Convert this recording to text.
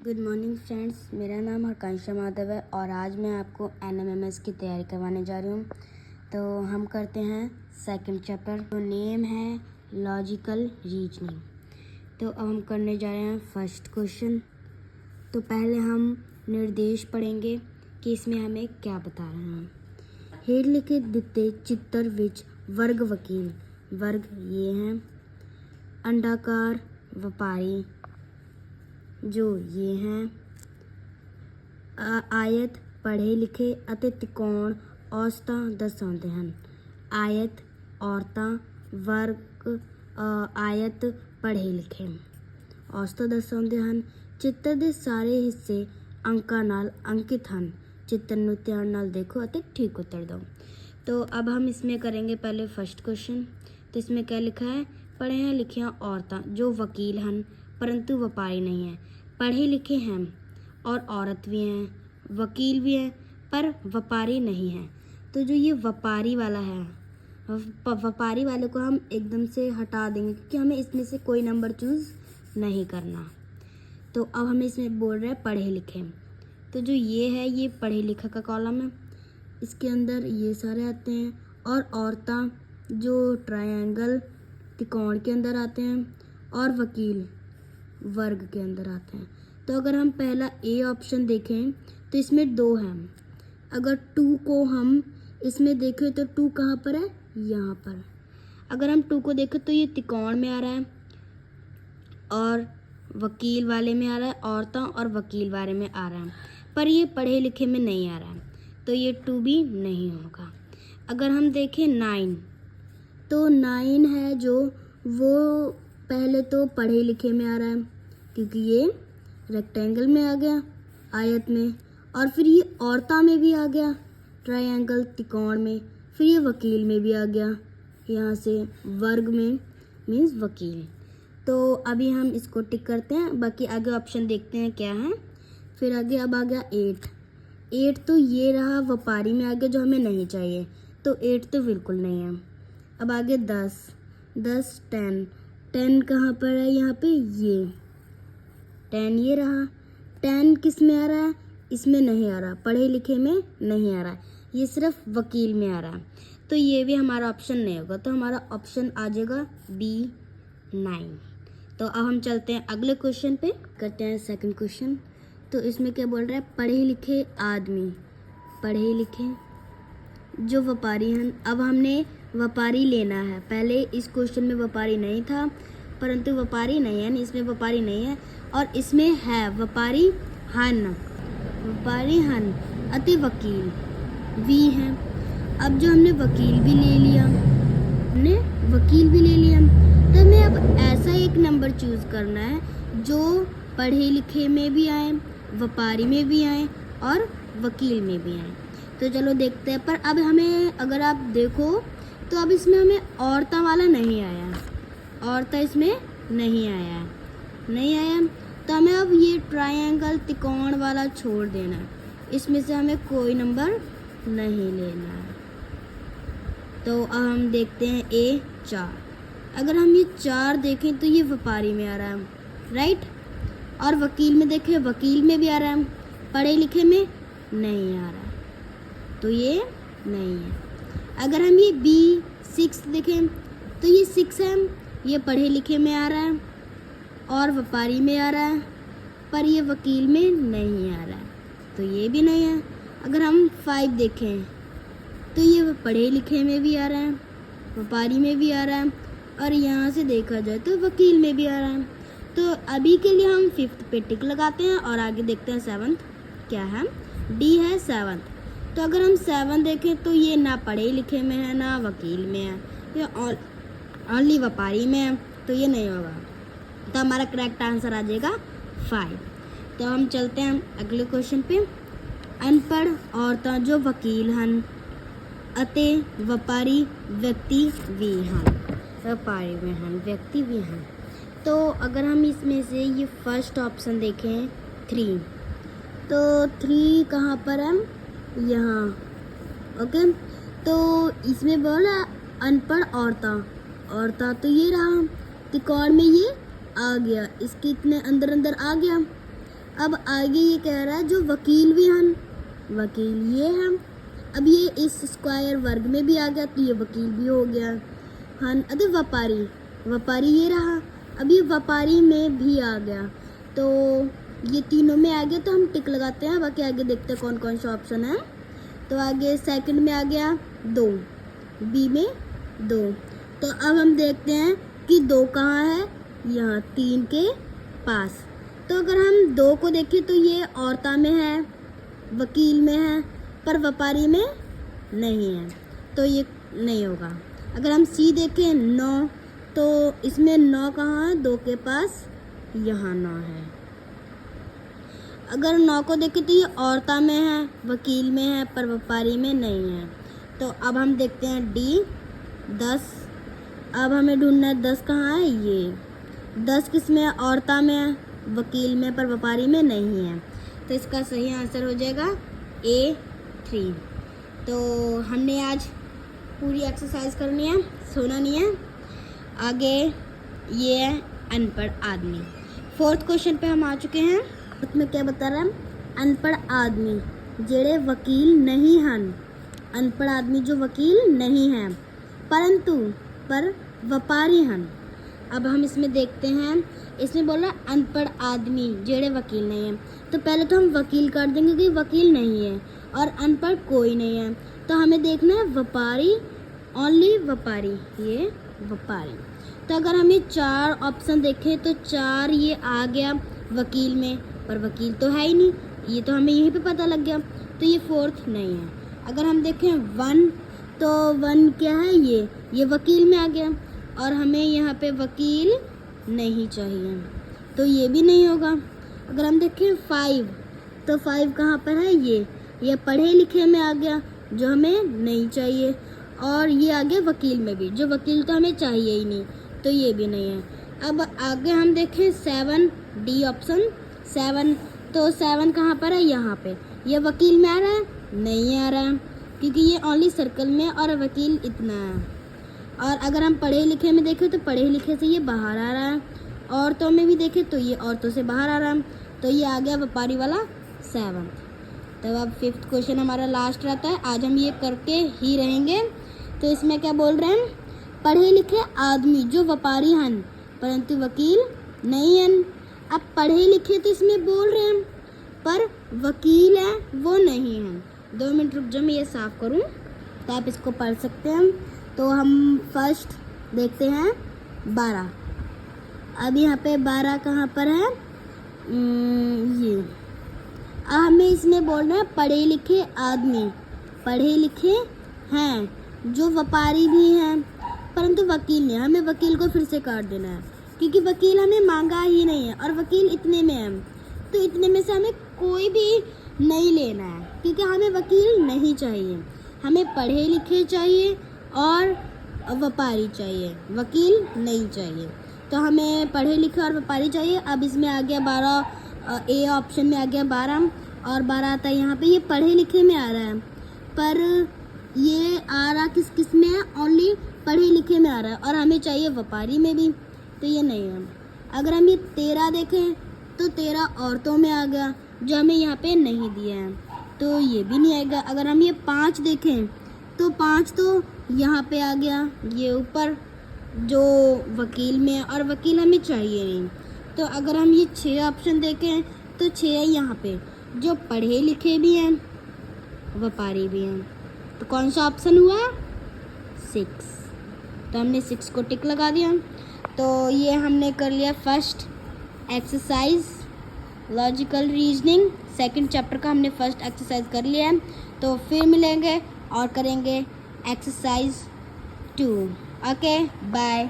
Good morning friends, मेरा नाम हरकांक्षा माधव है और आज मैं आपको NMMS की तैयारी करवाने जा रही हूँ। तो हम करते हैं सेकंड चैप्टर, तो नेम है लॉजिकल रीजनिंग। तो अब हम करने जा रहे हैं फर्स्ट क्वेश्चन। तो पहले हम निर्देश पढ़ेंगे कि इसमें हमें क्या बता रहे हैं। ਹੇਠ ਲਿਖੇ ਦਿੱਤੇ ਚਿੱਤਰ ਵਿੱਚ वर्ग वकील, वर्ग ये हैं, अंडाकार व्यापारी जो ये हैं, ਆਇਤ ਪੜ੍ਹੇ ਲਿਖੇ ਅਤੇ ਤਿਕੋਣ ਔਸਤਾਂ ਦਰਸਾਉਂਦੇ ਹਨ। ਆਇਤ ਔਰਤਾਂ, ਵਰਗ ਆਇਤ ਪੜ੍ਹੇ ਲਿਖੇ ਔਸਤਾਂ ਦਰਸਾਉਂਦੇ ਹਨ। ਚਿੱਤਰ ਦੇ ਸਾਰੇ ਹਿੱਸੇ ਅੰਕਾਂ ਨਾਲ अंकित ਹਨ। चित्र ਨੂੰ ਧਿਆਨ ਨਾਲ देखो ਅਤੇ ठीक उत्तर दो। तो अब हम इसमें करेंगे पहले फर्स्ट क्वेश्चन। तो इसमें क्या लिखा है, पढ़िया लिखिया औरतां जो वकील हैं परंतु व्यापारी नहीं है। पढ़े लिखे हैं और औरत भी हैं, वकील भी हैं पर व्यापारी नहीं है। तो जो ये व्यापारी वाला है, व्यापारी वाले को हम एकदम से हटा देंगे क्योंकि हमें इसमें से कोई नंबर चूज़ नहीं करना। तो अब हमें इसमें बोल रहे हैं पढ़े लिखे। तो जो ये है ये पढ़े लिखा का कॉलम है, इसके अंदर ये सारे आते हैं। और औरतां जो ट्रायंगल त्रिकोण के अंदर आते हैं और वकील वर्ग के अंदर आते हैं। तो अगर हम पहला ए ऑप्शन देखें तो इसमें 2 हैं। अगर 2 को हम इसमें देखें तो 2 कहाँ पर है, यहाँ पर। अगर हम 2 को देखें तो ये त्रिकोण में आ रहा है और वकील वाले में आ रहा है, औरतां और वकील वाले में आ रहा है, पर ये पढ़े लिखे में नहीं आ रहा है, तो ये 2 भी नहीं होगा। अगर हम देखें 9, तो 9 है जो वो पहले तो पढ़े लिखे में आ रहा है क्योंकि ये रेक्टेंगल में आ गया, आयत में, और फिर ये औरतां में भी आ गया ट्रायंगल त्रिकोण में, फिर ये वकील में भी आ गया यहाँ से वर्ग में मीन्स वकील। तो अभी हम इसको टिक करते हैं, बाकी आगे ऑप्शन देखते हैं क्या है। फिर आगे अब आ गया 8 तो ये रहा व्यापारी में आ गया जो हमें नहीं चाहिए, तो 8 तो बिल्कुल नहीं है। अब आगे 10 10 कहाँ पर है, यहाँ पे ये 10 ये रहा। 10 किस में आ रहा है, इसमें नहीं आ रहा, पढ़े लिखे में नहीं आ रहा है, ये सिर्फ वकील में आ रहा है, तो ये भी हमारा ऑप्शन नहीं होगा। तो हमारा ऑप्शन आ जाएगा B9। तो अब हम चलते हैं अगले क्वेश्चन पे, करते हैं सेकंड क्वेश्चन। तो इसमें क्या बोल रहा है, पढ़े लिखे आदमी, पढ़े लिखे जो व्यापारी हैं। अब हमने व्यापारी लेना है, पहले इस क्वेश्चन में व्यापारी नहीं था, परंतु व्यापारी नहीं है, इसमें व्यापारी नहीं है और इसमें है व्यापारी हन अति वकील भी हैं। अब जो हमने वकील भी ले लिया, तो हमें अब ऐसा एक नंबर चूज़ करना है जो पढ़े लिखे में भी आए, व्यापारी में भी आए और वकील में भी आए। तो चलो देखते हैं। पर अब हमें अगर आप देखो तो अब इसमें हमें औरतां वाला नहीं आया, औरतां इसमें नहीं आया, तो हमें अब ये ट्रायंगल त्रिकोण वाला छोड़ देना है, इसमें से हमें कोई नंबर नहीं लेना है। तो अब हम देखते हैं A4। अगर हम ये 4 देखें तो ये व्यापारी में आ रहा है, राइट, और वकील में देखें वकील में भी आ रहा है, पढ़े लिखे में नहीं आ रहा, तो ये नहीं है। अगर हम ये B6 देखें तो ये 6 है, ये पढ़े लिखे में आ रहा है और व्यापारी में आ रहा है, पर ये वकील में नहीं आ रहा है, तो ये भी नहीं है। अगर हम 5 देखें तो ये पढ़े लिखे में भी आ रहा है, व्यापारी में भी आ रहा है, और यहाँ से देखा जाए तो वकील में भी आ रहा है। तो अभी के लिए हम 5th पे टिक लगाते हैं और आगे देखते हैं 7th क्या है। D है 7th। तो अगर हम 7 देखें तो ये ना पढ़े लिखे में है ना वकील में है, ये ओनली व्यापारी में है, तो ये नहीं होगा। तो हमारा करेक्ट आंसर आ जाएगा 5। तो हम चलते हैं अगले क्वेश्चन पे। अनपढ़ औरतां जो वकील हैं ਅਤੇ व्यापारी व्यक्ति भी हैं, व्यापारी में हैं व्यक्ति भी हैं। तो अगर हम इसमें से ये फर्स्ट ऑप्शन देखें 3, तो 3 कहाँ पर है, यहाँ, ओके। तो इसमें बोला अनपढ़ औरतां तो ये रहा त्रिकोण में, ये आ गया, इसके इतने अंदर आ गया, अब आगे ये कह रहा है जो वकील भी हन, वकील ये हम। अब ये इस स्क्वायर वर्ग में भी आ गया तो ये वकील भी हो गया हन। अगर व्यापारी, व्यापारी ये रहा, अब ये व्यापारी में भी आ गया, तो ये तीनों में आ गया तो हम टिक लगाते हैं। बाकी आगे देखते हैं कौन कौन सा ऑप्शन है। तो आगे सेकंड में आ गया 2, बी में 2। तो अब हम देखते हैं कि 2 कहाँ है, यहाँ 3 के पास। तो अगर हम 2 को देखें तो ये औरता में है, वकील में है, पर व्यापारी में नहीं है, तो ये नहीं होगा। अगर हम सी देखें 9, तो इसमें 9 कहाँ है, 2 के पास, यहाँ 9 है। अगर 9 को देखें तो ये औरता में है, वकील में है, पर व्यापारी में नहीं है। तो अब हम देखते हैं डी 10। अब हमें ढूंढना है 10 कहाँ है, ये 10 किस में है, औरता में है, वकील में, पर व्यापारी में नहीं है। तो इसका सही आंसर हो जाएगा A3। तो हमने आज पूरी एक्सरसाइज करनी है, सोना नहीं है। आगे ये है अनपढ़ आदमी। 4th क्वेश्चन पे हम आ चुके हैं। उसमें क्या बता रहा है, अनपढ़ आदमी जेड़े वकील नहीं हन, अनपढ़ आदमी जो वकील नहीं हैं परंतु पर व्यापारी हन। अब हम इसमें देखते हैं, इसमें बोल रहा है अनपढ़ आदमी जेड़े वकील नहीं हैं। तो पहले तो हम वकील कर देंगे कि वकील नहीं है और अनपढ़ कोई नहीं है। तो हमें देखना है व्यापारी, ओनली व्यापारी, ये व्यापारी। तो अगर हम ये 4 ऑप्शन देखें तो 4 ये आ गया वकील में, पर वकील तो है ही नहीं, ये तो हमें यहीं पे पता लग गया। तो ये 4th नहीं है। अगर हम देखें 1, तो 1 क्या है, ये वकील में आ गया और हमें यहाँ पे वकील नहीं चाहिए, तो ये भी नहीं होगा। अगर हम देखें 5, तो 5 कहाँ पर है, ये पढ़े लिखे में आ गया जो हमें नहीं चाहिए, और ये आ गया वकील में भी, जो वकील तो हमें चाहिए ही नहीं, तो ये भी नहीं है। अब आगे हम देखें 7, डी ऑप्शन 7। तो 7 कहाँ पर है, यहाँ पे, ये वकील में आ रहा है, नहीं आ रहा है, क्योंकि ये ओनली सर्कल में और वकील इतना है। और अगर हम पढ़े लिखे में देखें तो पढ़े लिखे से ये बाहर आ रहा है, औरतों में भी देखें तो ये औरतों से बाहर आ रहा है, तो ये आ गया व्यापारी वाला 7। तब अब 5th क्वेश्चन हमारा लास्ट रहता है, आज हम ये करके ही रहेंगे। तो इसमें क्या बोल रहे हैं, पढ़े लिखे आदमी जो व्यापारी हन परंतु वकील नहीं हन। अब पढ़े लिखे तो इसमें बोल रहे हैं, पर वकील है वो नहीं है। 2 मिनट रुक जाओ, मैं ये साफ करूं तो आप इसको पढ़ सकते हैं। तो हम फर्स्ट देखते हैं 12। अब यहाँ पे 12 कहाँ पर है, ये। अब हमें इसमें बोल रहे हैं पढ़े लिखे आदमी, पढ़े लिखे हैं जो व्यापारी भी हैं परंतु वकील नहीं। हमें वकील को फिर से काट देना है, क्योंकि वकील हमें मांगा ही नहीं है और वकील इतने में है, तो इतने में से हमें कोई भी नहीं लेना है, क्योंकि हमें वकील नहीं चाहिए। हमें पढ़े लिखे चाहिए और व्यापारी चाहिए, वकील नहीं चाहिए। तो हमें पढ़े लिखे और व्यापारी चाहिए। अब इसमें आ गया 12, ए ऑप्शन में आ गया 12 और 12 आता है यहाँ पे, ये पढ़े लिखे में आ रहा है, पर ये आ रहा किस किस में है, ओनली पढ़े लिखे में आ रहा है, और हमें चाहिए व्यापारी में भी, तो ये नहीं है। अगर हम ये 13 देखें तो 13 औरतों में आ गया जो हमें यहाँ पे नहीं दिया है, तो ये भी नहीं आएगा। अगर हम ये 5 देखें तो 5 तो यहाँ पे आ गया, ये ऊपर जो वकील में है और वकील हमें चाहिए नहीं। तो अगर हम ये 6 ऑप्शन देखें तो 6 है यहाँ पे, जो पढ़े लिखे भी हैं व्यापारी भी हैं, तो कौन सा ऑप्शन हुआ, 6। तो हमने 6 को टिक लगा दिया। तो ये हमने कर लिया first exercise logical reasoning, 2nd chapter का हमने फर्स्ट एक्सरसाइज कर लिया है। तो फिर मिलेंगे और करेंगे एक्सरसाइज 2। Okay, bye.